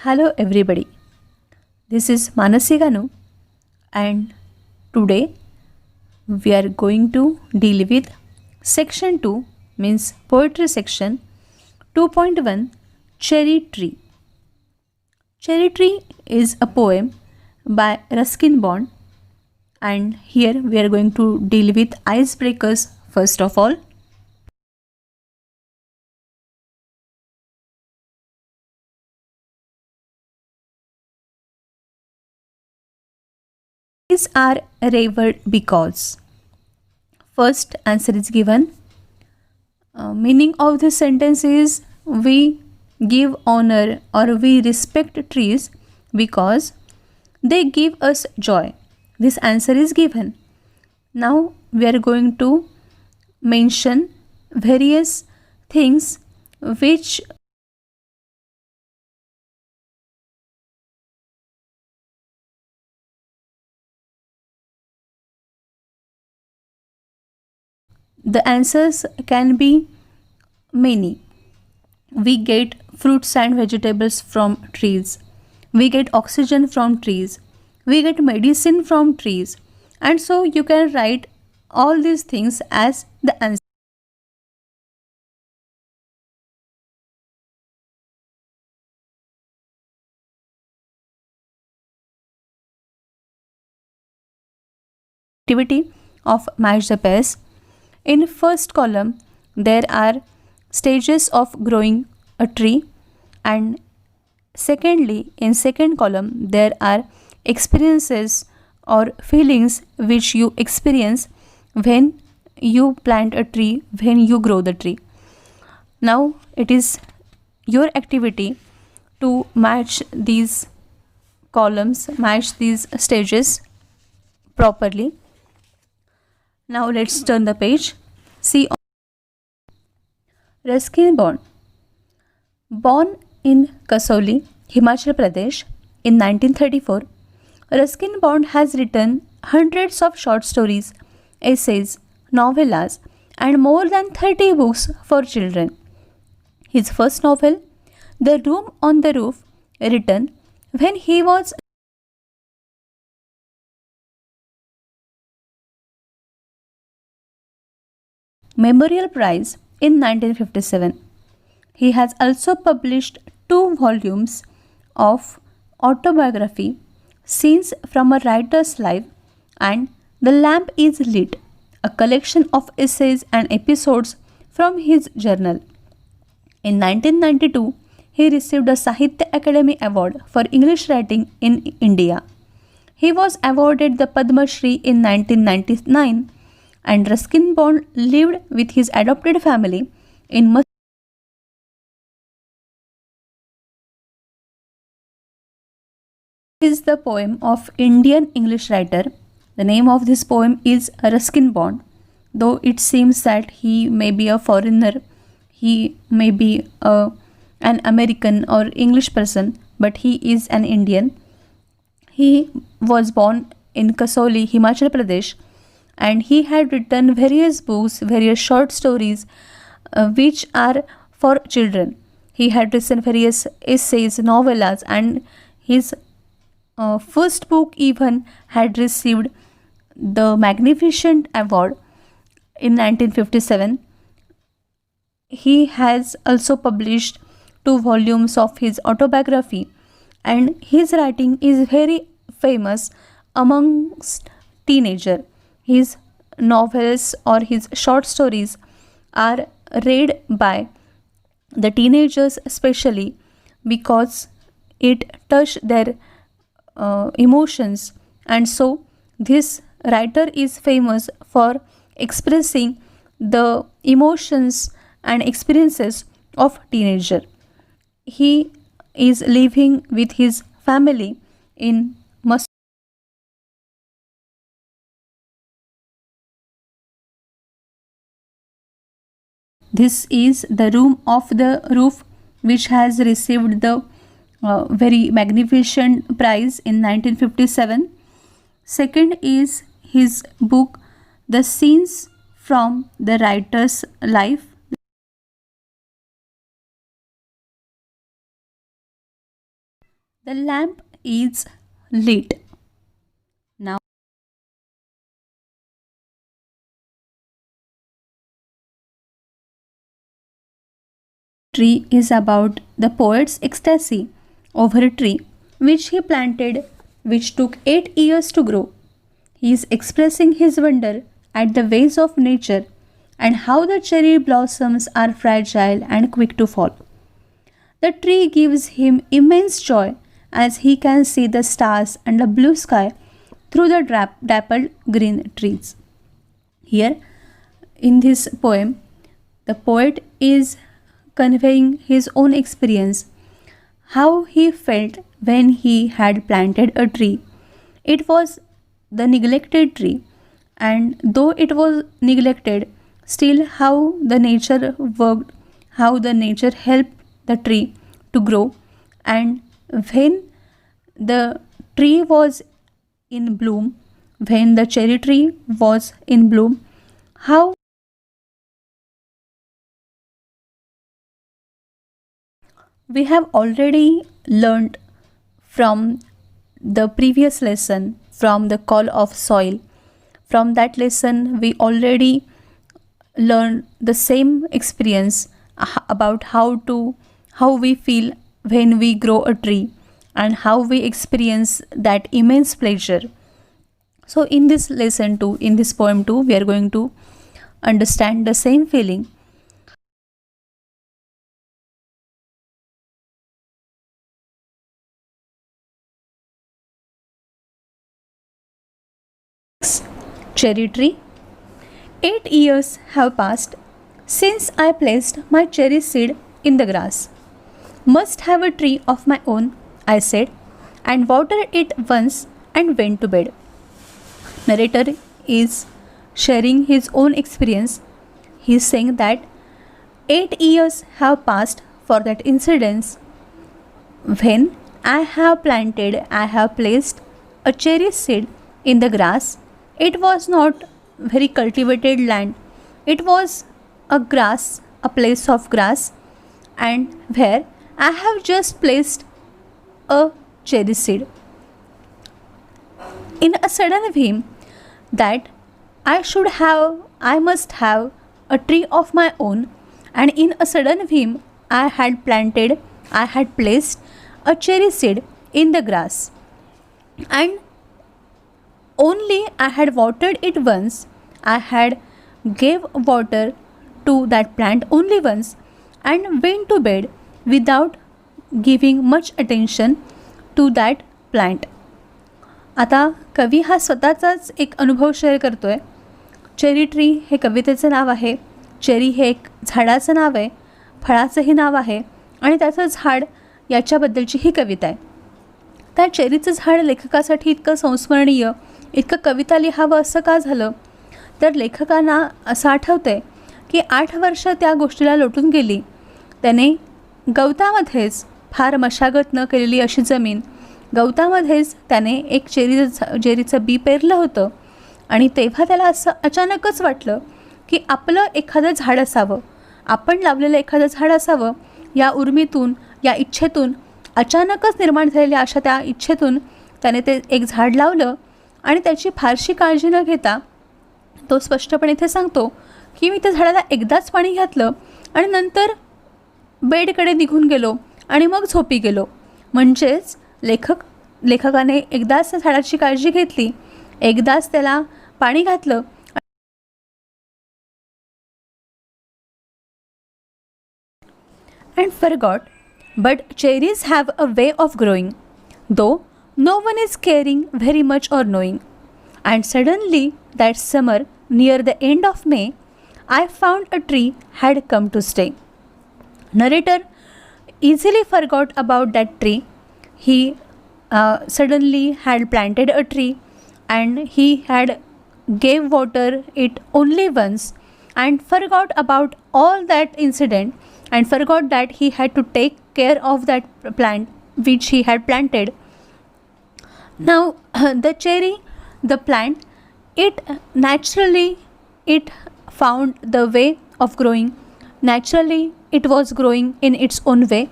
Hello everybody. This is Manasi Ganu and today we are going to deal with section 2 means poetry section 2.1 Cherry Tree. Cherry Tree is a poem by Ruskin Bond and here we are going to deal with icebreakers first of all. These are revered because first answer is given. Meaning of this sentence is we give honor or we respect trees because they give us joy. This answer is given. Now we are going to mention various things which the answers can be many. We get fruits and vegetables from trees. We get oxygen from trees. We get medicine from trees. And so you can write all these things as the answer. Activity of match the pairs. In first column, there are stages of growing a tree, and secondly, in second column, there are experiences or feelings which you experience when you plant a tree, when you grow the tree. Now it is your activity to match these columns, match these stages properly. Now let's turn the page. See Ruskin Bond. Born in Kasauli, Himachal Pradesh in 1934, Ruskin Bond has written hundreds of short stories, essays, novellas, and more than 30 books for children. His first novel, The Room on the Roof, written when he was Memorial Prize in 1957. He has also published two volumes of autobiography, Scenes from a Writer's Life, and The Lamp is Lit, a collection of essays and episodes from his journal. In 1992, he received a Sahitya Academy Award for English writing in India. He was awarded the Padma Shri in 1999 and Ruskin Bond lived with his adopted family in is the poem of Indian English writer. The name of this poem is Ruskin Bond. Though it seems that he may be a foreigner, he may be an American or English person, but he is an Indian. He was born in Kasauli, Himachal Pradesh, and he had written various books, various short stories which are for children. He had written various essays, novellas, and his first book even had received the Magnificent Award in 1957. He has also published two volumes of his autobiography, and his writing is very famous amongst teenager. His novels or his short stories are read by the teenagers especially because it touched their emotions, and so this writer is famous for expressing the emotions and experiences of teenager. He is living with his family in Mus. This is the room of the roof which has received the very magnificent prize in 1957. Second is his book The Scenes from the Writer's Life. The lamp is lit. Now, tree is about the poet's ecstasy over a tree which he planted, which took 8 years to grow. He is expressing his wonder at the ways of nature and how the cherry blossoms are fragile and quick to fall. The tree gives him immense joy as he can see the stars and the blue sky through the dappled green trees. Here, in this poem, the poet is conveying his own experience, how he felt when he had planted a tree. It was the neglected tree, and though it was neglected, still how the nature worked, how the nature helped the tree to grow, and when the tree was in bloom, when the cherry tree was in bloom, how we have already learned from the previous lesson, from the call of soil. From that lesson, we already learned the same experience about how we feel when we grow a tree and how we experience that immense pleasure. So in this lesson too, in this poem too, we are going to understand the same feeling. Cherry tree. 8 years have passed since I placed my cherry seed in the grass. Must have a tree of my own, I said, and watered it once and went to bed. Narrator is sharing his own experience. He is saying that 8 years have passed for that incident when I have placed a cherry seed in the grass. It was not very cultivated land. It was a grass, a place of grass, and where I have just placed a cherry seed. In a sudden whim that I must have a tree of my own, and in a sudden whim I had placed a cherry seed in the grass, and only I had watered it once. I had gave water to that plant only once and went to bed without giving much attention to that plant. आता कवी हा स्वतःचाच एक अनुभव share करतोय. Cherry tree हे कवितेचं नाव आहे. Cherry हे एक झाडाचं नाव आहे, फळाचंही नाव आहे आणि त्याचं झाड याच्याबद्दलची ही कविता आहे. त्या चेरीचं झाड लेखकासाठी इतकं संस्मरणीय, इतकं कविता लिहावं असं का झालं, तर लेखकांना असं आठवतंय की 8 वर्ष त्या गोष्टीला लोटून गेली. त्याने गवतामध्येच, फार मशागत न केलेली अशी जमीन, गवतामध्येच त्याने एक चेरीचं बी पेरलं होतं आणि तेव्हा त्याला असं अचानकच वाटलं की आपलं एखादं झाड असावं, आपण लावलेलं एखादं झाड असावं. या उर्मीतून, या इच्छेतून, अचानकच निर्माण झालेल्या अशा त्या इच्छेतून त्याने ते एक झाड लावलं आणि त्याची फारशी काळजी न घेता तो स्पष्टपणे इथे सांगतो की मी त्या झाडाला एकदाच पाणी घातलं आणि नंतर बेडकडे निघून गेलो आणि मग झोपी गेलो. म्हणजेच लेखकाने एकदाच त्या झाडाची काळजी घेतली, एकदाच त्याला पाणी घातलं and forgot. But cherries have a way of growing, though no one is caring very much or knowing. And suddenly, that summer, near the end of May, I found a tree had come to stay. Narrator easily forgot about that tree. He suddenly had planted a tree and he had gave water it only once and forgot about all that incident and forgot that he had to take care of that plant which he had planted. Now the cherry, the plant, it naturally it found the way of growing. Naturally it was growing in its own way.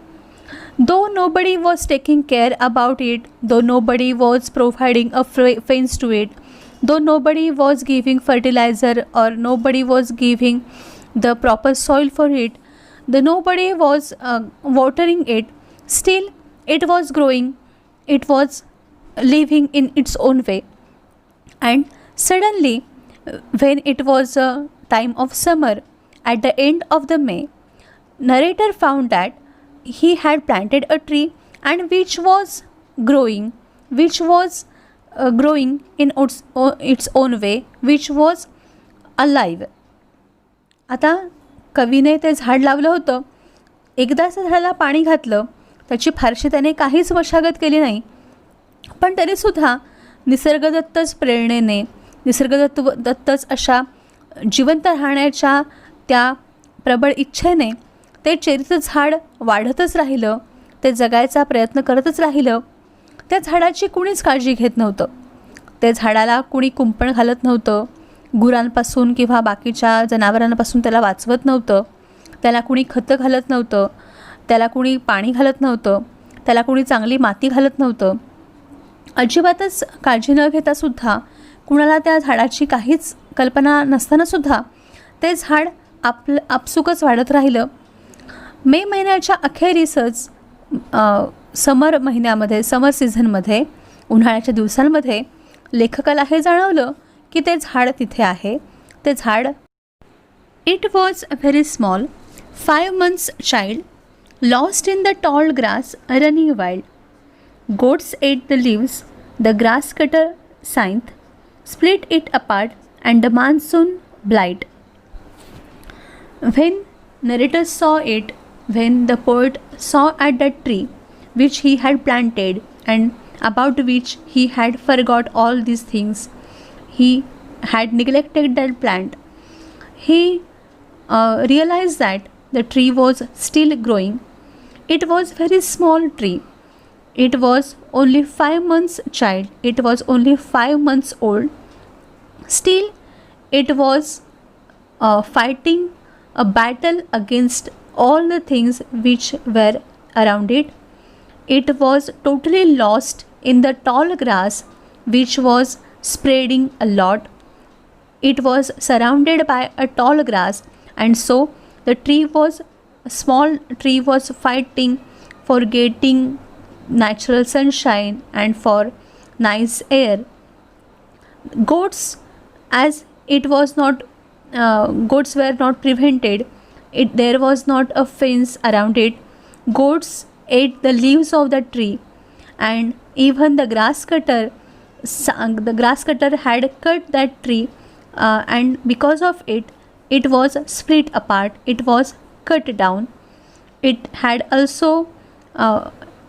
Though nobody was taking care about it, though nobody was providing a fence to it, though nobody was giving fertilizer or nobody was giving the proper soil for it, the nobody was watering it, still it was growing, it was living in its own way. And suddenly, when it was a time of summer, at the end of the May, narrator found that he had planted a tree and which was growing, which was growing in its own way, which was alive. आता कवीने ते झाड लावलं होतं. एकदाच झाडाला पाणी घातलं, त्याची फारशी त्याने काहीच मशागत केली नाही, पण तरीसुद्धा निसर्गदत्तच प्रेरणेने, निसर्गदत्तच अशा जिवंत राहण्याच्या त्या प्रबळ इच्छेने ते चेरीचं झाड वाढतच राहिलं, ते जगायचा प्रयत्न करतच राहिलं. त्या झाडाची कुणीच काळजी घेत नव्हतं. त्या झाडाला कुणी कुंपण घालत नव्हतं, गुरांपासून किंवा बाकीच्या जनावरांपासून त्याला वाचवत नव्हतं, त्याला कुणी खतं घालत नव्हतं, त्याला कुणी पाणी घालत नव्हतं, त्याला कुणी चांगली माती घालत नव्हतं. अजिबातच काळजी न घेतासुद्धा, कुणाला त्या झाडाची काहीच कल्पना नसतानासुद्धा ते झाड आपसुकच वाढत राहिलं. मे महिन्याच्या अखेरीसच समर महिन्यामध्ये, समर सीझनमध्ये, उन्हाळ्याच्या दिवसांमध्ये लेखकाला हे जाणवलं की ते झाड तिथे आहे. ते झाड, it was very small, 5 months child, lost in the tall grass, running wild. Goats ate the leaves, the grass cutter scythe, split it apart, and the monsoon blight. When narrator saw it, when the poet saw at that tree which he had planted and about which he had forgot all these things, he had neglected that plant, he realized that the tree was still growing. It was very small tree. It was only 5 months child. It was only 5 months old. Still, it was fighting a battle against all the things which were around it. It was totally lost in the tall grass which was spreading a lot. It was surrounded by a tall grass, and so the tree was, a small tree was fighting for getting natural sunshine and for nice air. Goats, as it was not, goats were not prevented, there was not a fence around it. Goats ate the leaves of the tree, and even the grass cutter had cut that tree, and because of it, it was split apart, it was cut down. It had also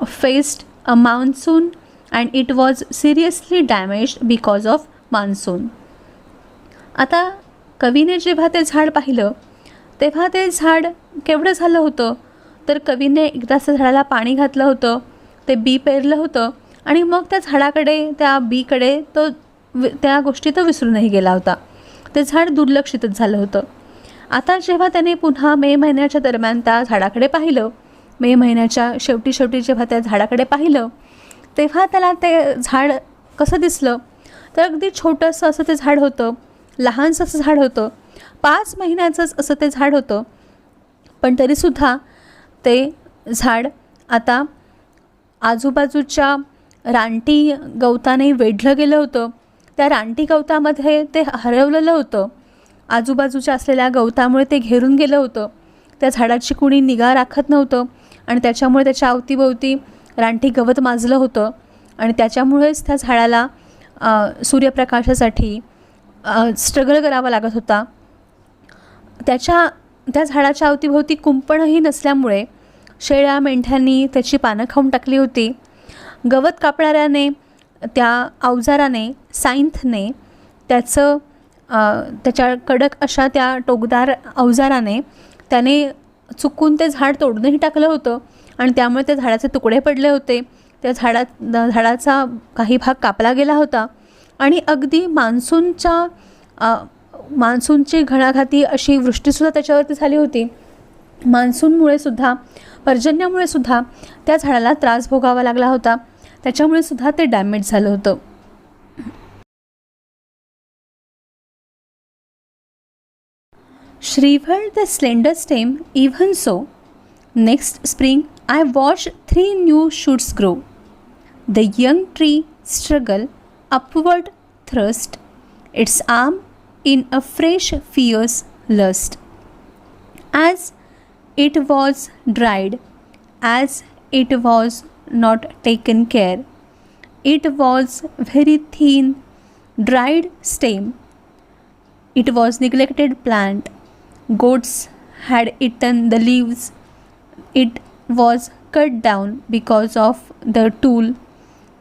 faced a monsoon, and it was seriously damaged because of monsoon. आता कवीने जेव्हा ते झाड पाहिलं, तेव्हा ते झाड केवढं झालं होतं, तर कवीने एकदाच झाडाला पाणी घातलं होतं, ते बी पेरलं होतं, आणि मग त्या झाडाकडे, त्या बीकडे तो त्या गोष्टी तो विसरूनही गेला होता. ते झाड दुर्लक्षितच झालं होतं. आता जेव्हा त्याने पुन्हा मे महिन्याच्या दरम्यान त्या झाडाकडे पाहिलं, मे महिन्याच्या शेवटी जेव्हा त्या झाडाकडे पाहिलं, तेव्हा त्याला ते झाड कसं दिसलं, तर अगदी छोटंसं असं ते झाड होतं, लहानसं असं झाड होतं, 5 महिन्याचंच असं ते झाड होतं. पण तरीसुद्धा ते झाड आता आजूबाजूच्या रानटी गवताने वेढलं गेलं होतं. त्या रानटी गवतामध्ये ते हरवलेलं होतं. आजूबाजूच्या असलेल्या गवतामुळे ते घेरून गेलं होतं. त्या झाडाची कुणी निगा राखत नव्हतं, आणि त्याच्यामुळे त्याच्या अवतीभोवती रानटी गवत माजलं होतं, आणि त्याच्यामुळेच त्या झाडाला सूर्यप्रकाशासाठी स्ट्रगल करावा लागत होता. त्या झाडाच्या अवतीभोवती कुंपणही नसल्यामुळे शेळ्या मेंढ्यांनी त्याची पानं खाऊन टाकली होती. गवत कापणाऱ्याने, त्या अवजाराने, सायंथने, त्याच्या कडक अशा त्या टोकदार अवजाराने त्याने चुकून ते झाड तोडूनही टाकलं होतं, आणि त्यामुळे त्या झाडाचे तुकडे पडले होते. त्या झाडाचा काही भाग कापला गेला होता, आणि अगदी मान्सूनची घणाघाती अशी वृष्टीसुद्धा त्याच्यावरती झाली होती. मान्सूनमुळे सुद्धा पर्जन्यामुळे सुद्धा त्या झाडाला त्रास भोगावा लागला होता, त्याच्यामुळे सुद्धा ते डॅमेज झालं होतं. Shriveled the slender stem, even so. Next spring, I watched 3 new shoots grow. The young tree struggled upward, thrust its arm in a fresh, fierce lust. As it was dried, as it was not taken care, it was very thin, dried stem. It was neglected plant. Goats had eaten the leaves. It was cut down because of the tool.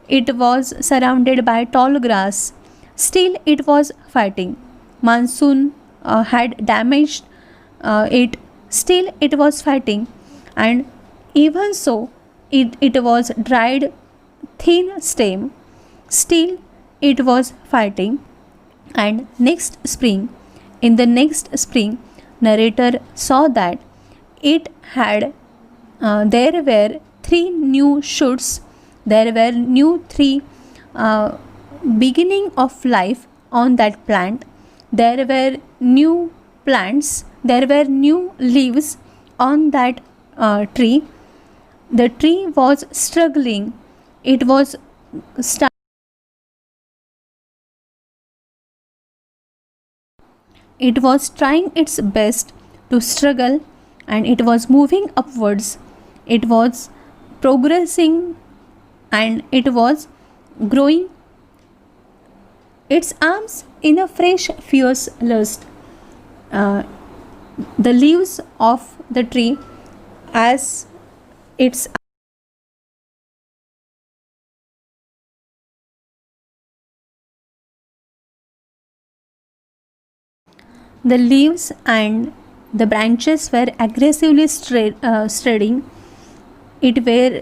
It was surrounded by tall grass. Still it was fighting. Monsoon had damaged it. Still it was fighting. And even so, it was dried, thin stem. Still it was fighting. And in the next spring, narrator saw that there were 3 new shoots. There were new 3 beginning of life on that plant. There were new plants. There were new leaves on that tree. The tree was struggling. It was It was trying its best to struggle, and it was moving upwards. It was progressing, and it was growing its arms in a fresh, fierce lust. The leaves of the tree, as its the leaves and the branches were aggressively straining. It were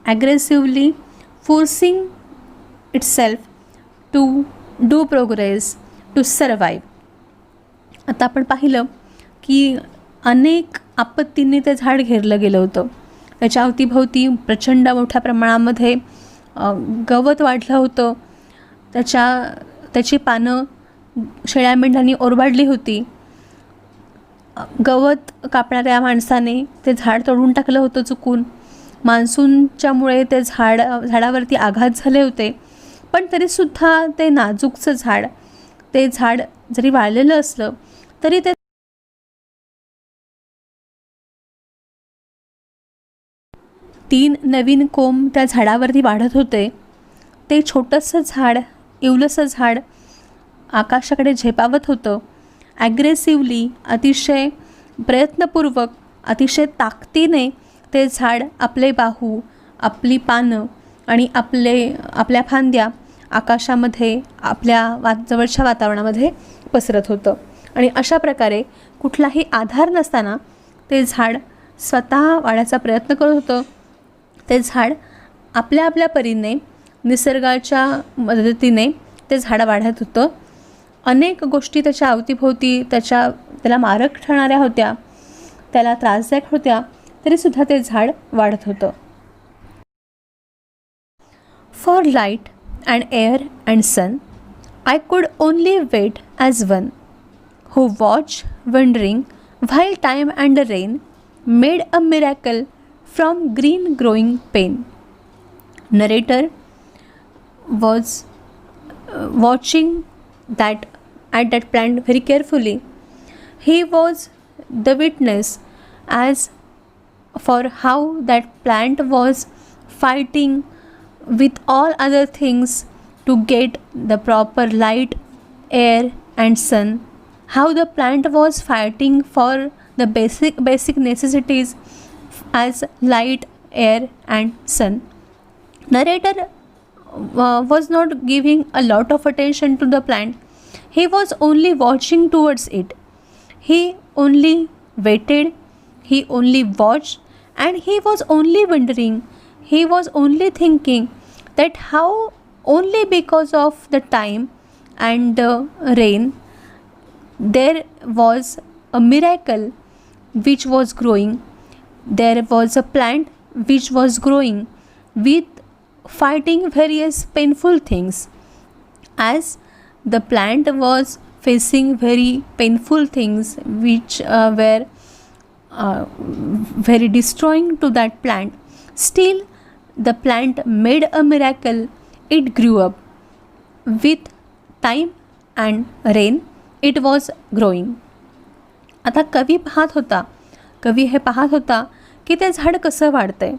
aggressively forcing itself to do progress, to survive. आता आपण पाहिलं की अनेक आपत्तींनी ते झाड घेरलं गेलं होतं. त्याच्या अवतीभोवती प्रचंड मोठ्या प्रमाणामध्ये गवत वाढलं होतं. त्याची पानं शेळ्या मेंढ्यांनी ओरबाडली होती. गवत कापणाऱ्या माणसाने ते झाड तोडून टाकलं होतं चुकून. मान्सूनच्यामुळे ते झाडावरती आघात झाले होते. पण तरीसुद्धा ते नाजूकचं ते झाड जरी वाळलेलं असलं तरी ते 3 नवीन कोंब त्या झाडावरती वाढत होते. ते छोटंसं झाड, इवलंसं झाड आकाशाकडे झेपावत होतं. ॲग्रेसिव्हली, अतिशय प्रयत्नपूर्वक, अतिशय ताकदीने ते झाड आपले बाहू, आपली पानं आणि आपल्या फांद्या आकाशामध्ये, आपल्या जवळच्या वातावरणामध्ये पसरत होतं. आणि अशा प्रकारे कुठलाही आधार नसताना ते झाड स्वतः वाढायचा प्रयत्न करत होतं. ते झाड आपल्या परीने, निसर्गाच्या मदतीने ते झाड वाढत होतं. अनेक गोष्टी त्याच्या अवतीभोवती त्याला मारक ठरणाऱ्या होत्या, त्याला त्रासदायक होत्या, तरीसुद्धा ते झाड वाढत होतं. For light and air and sun I could only wait as one who watch wondering while time and rain made a miracle from green growing pain. Narrator was watching at that plant very carefully. He was the witness as for how that plant was fighting with all other things to get the proper light, air and sun. How the plant was fighting for the basic necessities as light, air and sun. Narrator was not giving a lot of attention to the plant. He was only watching towards it. He only waited, he only watched, and he was only wondering, he was only thinking that how only because of the time and the rain there was a miracle which was growing. there was a plant which was growing with fighting various painful things. As the plant was facing very painful things which were very destroying to that plant, still the plant made a miracle. It grew up. With time and rain it was growing. आता कवी हे पाहत होता की ते झाड कसं वाढतंय.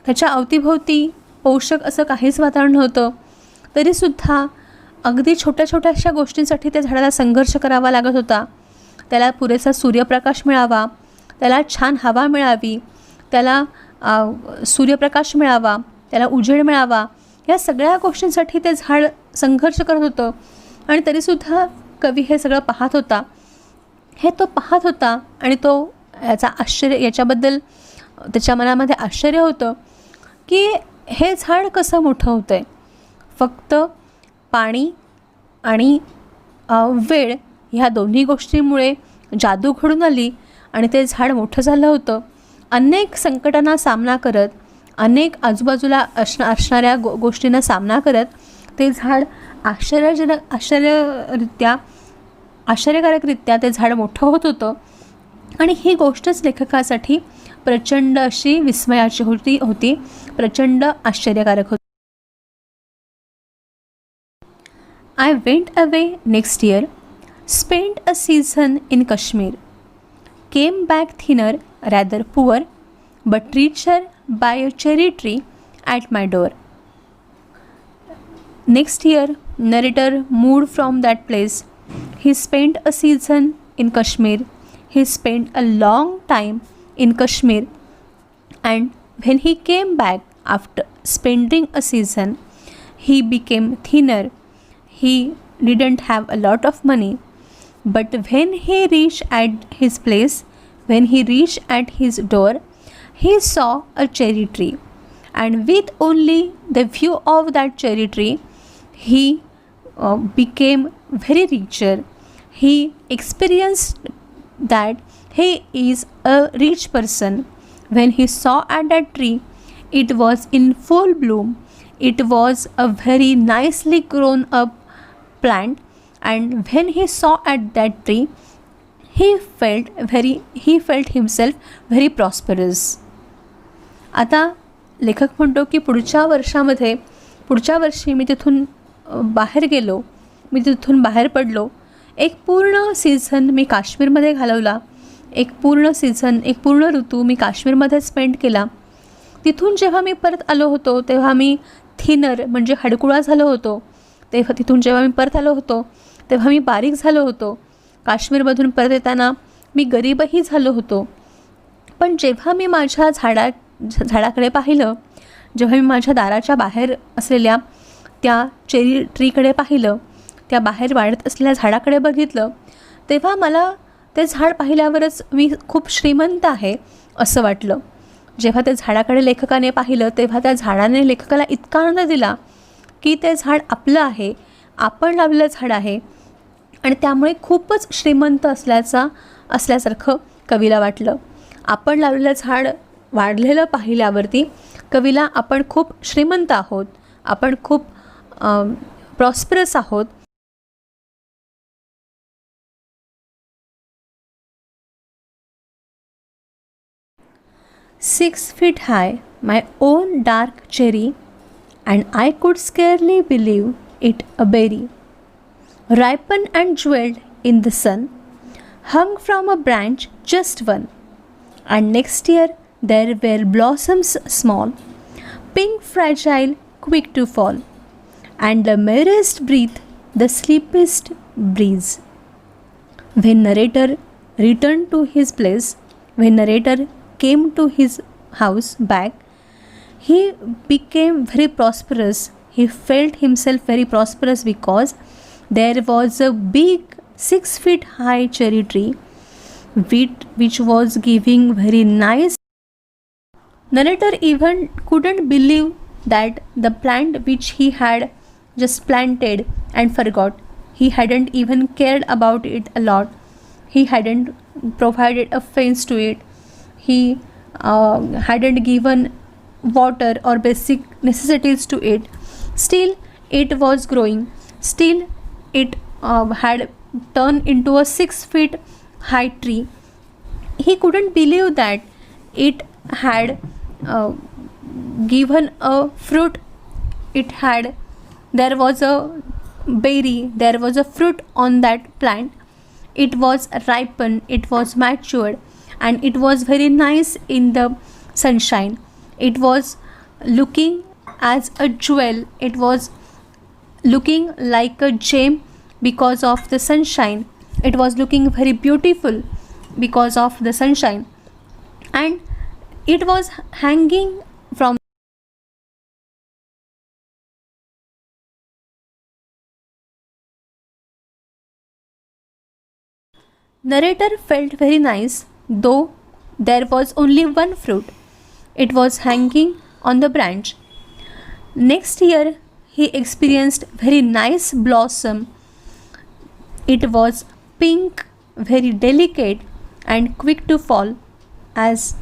त्याच्या अवतीभोवती पोषक असं काहीच वातावरण नव्हतं, तरीसुद्धा अगदी छोट्या छोट्याशा गोष्टींसाठी त्या झाडाला संघर्ष करावा लागत होता. त्याला पुरेसा सूर्यप्रकाश मिळावा, त्याला छान हवा मिळावी, त्याला सूर्यप्रकाश मिळावा, त्याला उजेड मिळावा, या सगळ्या गोष्टींसाठी ते झाड संघर्ष करत होतं. आणि तरीसुद्धा कवी हे सगळं पाहत होता. तो पाहत होता आणि तो याच्याबद्दल त्याच्या मनामध्ये आश्चर्य होतं की हे झाड कसं मोठं होतं आहे. फक्त पाणी आणि वेळ ह्या दोन्ही गोष्टींमुळे जादू घडून आली आणि ते झाड मोठं झालं होतं. अनेक संकटांना सामना करत, अनेक आजूबाजूला असणाऱ्या गोष्टींना सामना करत ते झाड आश्चर्यकारकरित्या ते झाड मोठं होत होतं. आणि ही गोष्टच लेखकासाठी प्रचंड अशी विस्मयाची होती, प्रचंड आश्चर्यकारक होती. I went away next year, spent a season in Kashmir, came back thinner, rather poor, but richer by a cherry tree at my door. Next year, narrator moved from that place. He spent a season in Kashmir. He spent a long time in Kashmir, and when he came back after spending a season, he became thinner. He didn't have a lot of money, but when he reached at his place, when he reached at his door, he saw a cherry tree, and with only the view of that cherry tree, he became very richer. He experienced that he is a rich person. When he saw at that tree, it was in full bloom. It was a very nicely grown up plant, and when he saw at that tree, he felt himself very prosperous. आता लेखक म्हणतो की पुढच्या वर्षी मी तिथून बाहेर गेलो, मी तिथून बाहेर पडलो. एक पूर्ण सीझन मी काश्मीरमध्ये घालवला. एक पूर्ण ऋतू मी काश्मीरमध्ये स्पेंड केला. तिथून जेव्हा मी परत आलो होतो तेव्हा मी थिनर म्हणजे हडकुळा झालो होतो. तिथून जेव्हा मी परत आलो होतो तेव्हा मी बारीक झालो होतो. काश्मीरमधून परत येताना मी गरीबही झालो होतो. पण जेव्हा मी माझ्या झाडाकडे पाहिलं, जेव्हा मी माझ्या दाराच्या बाहेर असलेल्या त्या चेरी ट्रीकडे पाहिलं, त्या बाहेर वाढत असलेल्या झाडाकडे बघितलं, तेव्हा मला ते झाड पाहिल्यावरच मी खूप श्रीमंत आहे असं वाटलं. जेव्हा त्या झाडाकडे लेखकाने पाहिलं तेव्हा त्या झाडाने लेखकाला इतका आनंद दिला की ते झाड आपलं आहे, आपण लावलेलं झाड आहे, आणि त्यामुळे खूपच श्रीमंत असल्यासारखं कवीला वाटलं. आपण लावलेलं झाड वाढलेलं पाहिल्यावरती कवीला आपण खूप श्रीमंत आहोत, आपण खूप प्रॉस्परस आहोत. "6 feet high, my own dark cherry, and I could scarcely believe it a berry, ripened and jeweled in the sun, hung from a branch just one, and next year there were blossoms small, pink fragile, quick to fall, and the merest breath the sleepiest breeze." When narrator returned to his place, when narrator came to his house back, he became very prosperous. He felt himself very prosperous because there was a big 6 feet high cherry tree which was giving very nice. Narrator even couldn't believe that the plant which he had just planted and forgot, he hadn't even cared about it a lot, he hadn't provided a fence to it, he hadn't given water or basic necessities to it, still it was growing. Still it had turned into a 6 feet high tree. He couldn't believe that it had uh, given a fruit. It had, there was a berry, there was a fruit on that plant. It was ripened, it was matured, and it was very nice in the sunshine. It was looking as a jewel. It was looking like a gem because of the sunshine. It was looking very beautiful because of the sunshine, and it was hanging from. Narrator felt very nice, though there was only one fruit. It was hanging on the branch. Next year, he experienced very nice blossom. It was pink, very delicate, and quick to fall, as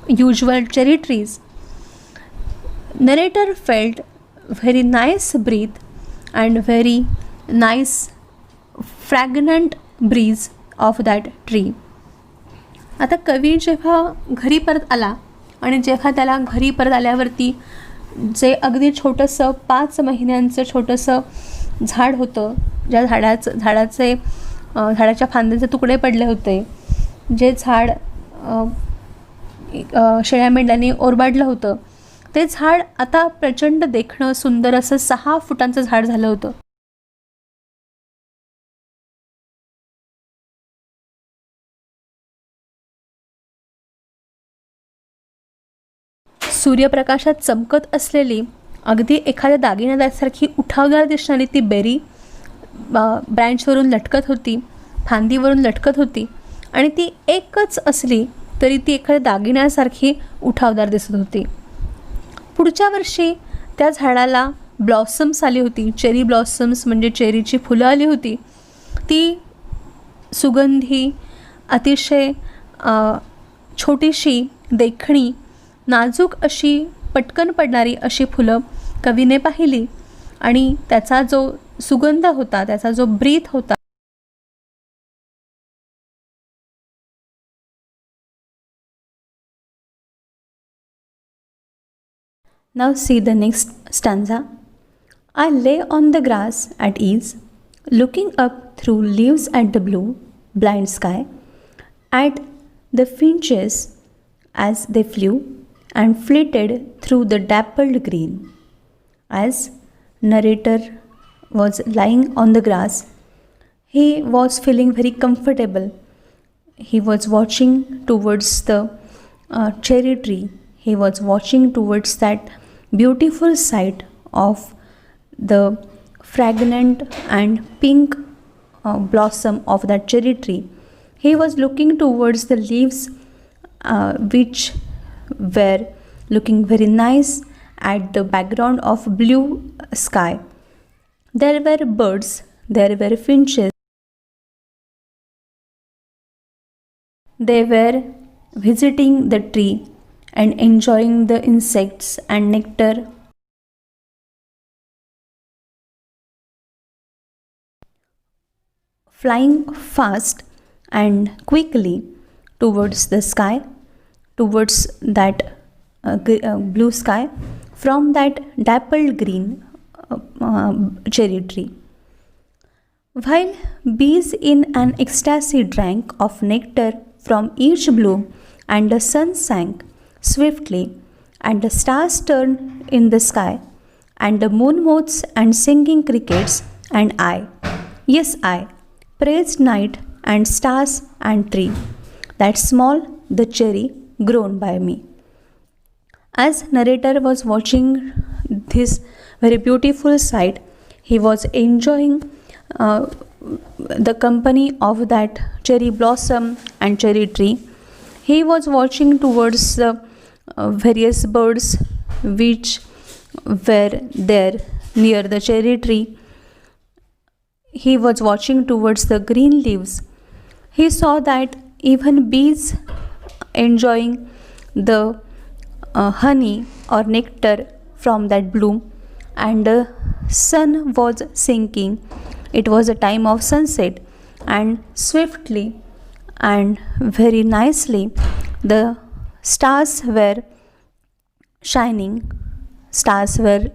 usual cherry trees. Narrator felt very nice breath and very nice fragrant breeze of that tree. आता कवी जेव्हा घरी परत आला आणि जेव्हा त्याला घरी परत आल्यावरती जे अगदी छोटंसं 5 महिन्यांचं छोटंसं झाड होतं, ज्या झाडाच्या फांद्याचे तुकडे पडले होते, जे झाड शेळ्या मेंढ्यांनी ओरबाडलं होतं, ते झाड आता प्रचंड देखणं सुंदर असं 6 फुटांचं झाड झालं होतं. सूर्यप्रकाशात चमकत असलेली, अगदी एखाद्या दागिन्यासारखी उठावदार दिसणारी ती बेरी ब्रँचवरून लटकत होती, फांदीवरून लटकत होती, आणि ती एकच असली तरी ती एखाद्या दागिन्यासारखी उठावदार दिसत होती. पुढच्या वर्षी त्या झाडाला ब्लॉसम्स आली होती. चेरी ब्लॉसम्स म्हणजे चेरीची फुलं आली होती. ती सुगंधी, अतिशय छोटीशी, देखणी, नाजूक अशी, पटकन पडणारी अशी फुलं कवीने पाहिली, आणि त्याचा जो सुगंध होता, त्याचा जो ब्रीथ होता. Now see the next stanza. I lay on the grass at ease, looking up through leaves at the blue, blind sky, at the finches as they flew and flitted through the dappled green. As narrator was lying on the grass, he was feeling very comfortable. He was watching towards the cherry tree. He was watching towards that beautiful sight of the fragrant and pink blossom of that cherry tree. He was looking towards the leaves which were looking very nice at the background of blue sky. There were birds, there were finches. They were visiting the tree and enjoying the insects and nectar. Flying fast and quickly towards the sky, towards that blue sky, from that dappled green cherry tree. While bees in an ecstasy drank of nectar from each bloom, and the sun sank swiftly, and the stars turned in the sky, and the moon moths and singing crickets, and I, yes I, praised night and stars and tree, that small the cherry grown by me. As narrator was watching this very beautiful sight, he was enjoying the company of that cherry blossom and cherry tree. He was watching towards the various birds which were there near the cherry tree. He was watching towards the green leaves. He saw that even bees enjoying the honey or nectar from that bloom, and the sun was sinking. It was a time of sunset, and swiftly and very nicely the stars were shining. Stars were,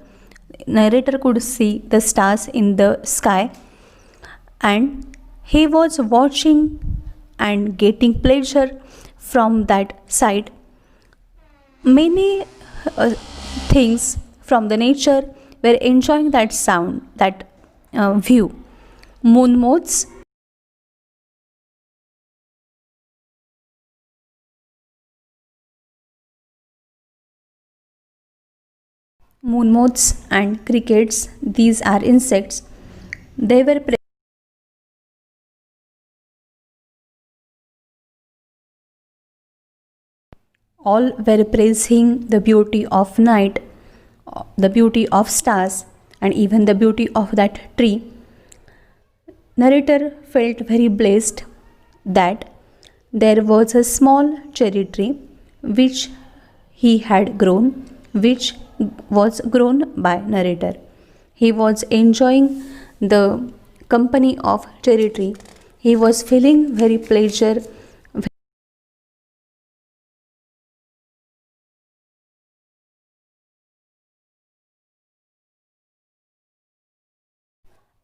narrator could see the stars in the sky, and he was watching and getting pleasure from that sight. Many things from the nature were enjoying that sound, that view. Moon moths, moon moths and crickets, these are insects. They were all were praising the beauty of night, the beauty of stars, and even the beauty of that tree. Narrator felt very blessed that there was a small cherry tree which he had grown, which was grown by narrator. He was enjoying the company of cherry tree. He was feeling very pleasure.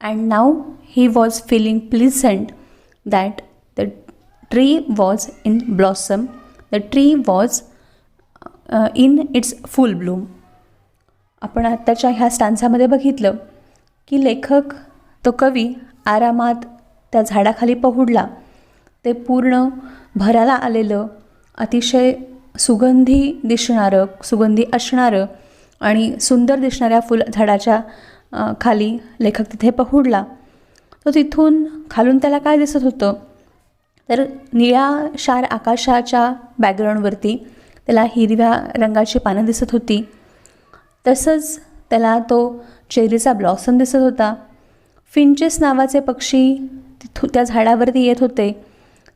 And now he was feeling pleasant that the tree was in blossom, the tree was in its full bloom. आपण आत्ताच्या ह्या स्टान्झामध्ये बघितलं की लेखक, तो कवी आरामात त्या झाडाखाली पहुडला. ते पूर्ण भराला आलेलं, अतिशय सुगंधी दिसणारं, सुगंधी असणारं आणि सुंदर दिसणाऱ्या फुल झाडाच्या खाली लेखक तिथे पहुडला. तो तिथून खालून त्याला काय दिसत होतं, तर निळ्याशार आकाशाच्या बॅकग्राऊंडवरती त्याला हिरव्या रंगाची पानं दिसत होती. तसंच त्याला तो चेरीचा ब्लॉसम दिसत होता. फिंचेस नावाचे पक्षी त्या झाडावरती येत होते,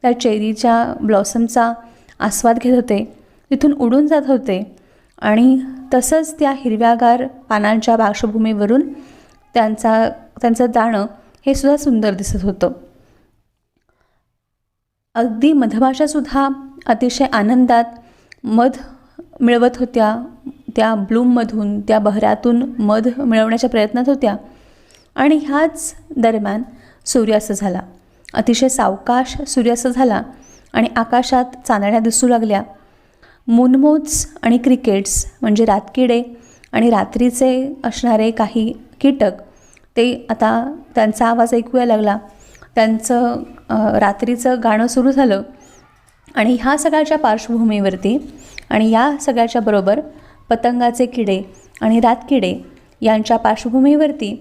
त्या चेरीच्या ब्लॉसमचा आस्वाद घेत होते, तिथून उडून जात होते. आणि तसंच त्या हिरव्यागार पानांच्या पार्श्वभूमीवरून त्यांचं दाणं हे सुद्धा सुंदर दिसत होतं. अगदी मधमाशासुद्धा अतिशय आनंदात मध मिळवत होत्या. त्या ब्लूममधून, त्या बहरातून मध मिळवण्याच्या प्रयत्नात होत्या. आणि ह्याच दरम्यान सूर्यास्त झाला. अतिशय सावकाश सूर्यास्त झाला आणि आकाशात चांदण्या दिसू लागल्या. मूनमोथ्स आणि क्रिकेट्स म्हणजे रातकिडे आणि रात्रीचे असणारे काही कीटक, ते आता त्यांचा आवाज ऐकूया लागला. त्यांचं रात्रीचं गाणं सुरू झालं. आणि ह्या सगळ्याच्या पार्श्वभूमीवरती आणि या सगळ्याच्या बरोबर पतंगाचे किडे आणि रातकिडे यांच्या पार्श्वभूमीवरती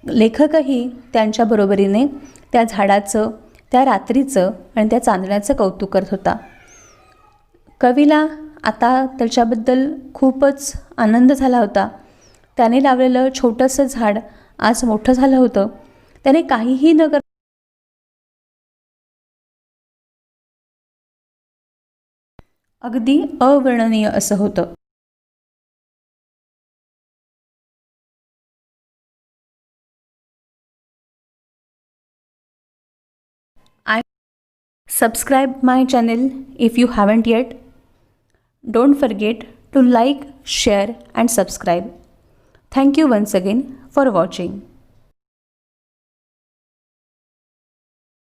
लेखकही त्यांच्या बरोबरीने त्या झाडाचं, त्या रात्रीचं आणि त्या चांदण्याचं कौतुक करत होता. कवीला आता त्याच्याबद्दल खूपच आनंद झाला होता. त्याने लावलेलं छोटंसं झाड आज मोठं झालं होतं. त्याने काहीही न कर अगदी अवर्णनीय असं होतं. I subscribe my channel if you haven't yet. Don't forget to like, share and subscribe. Thank you once again for watching.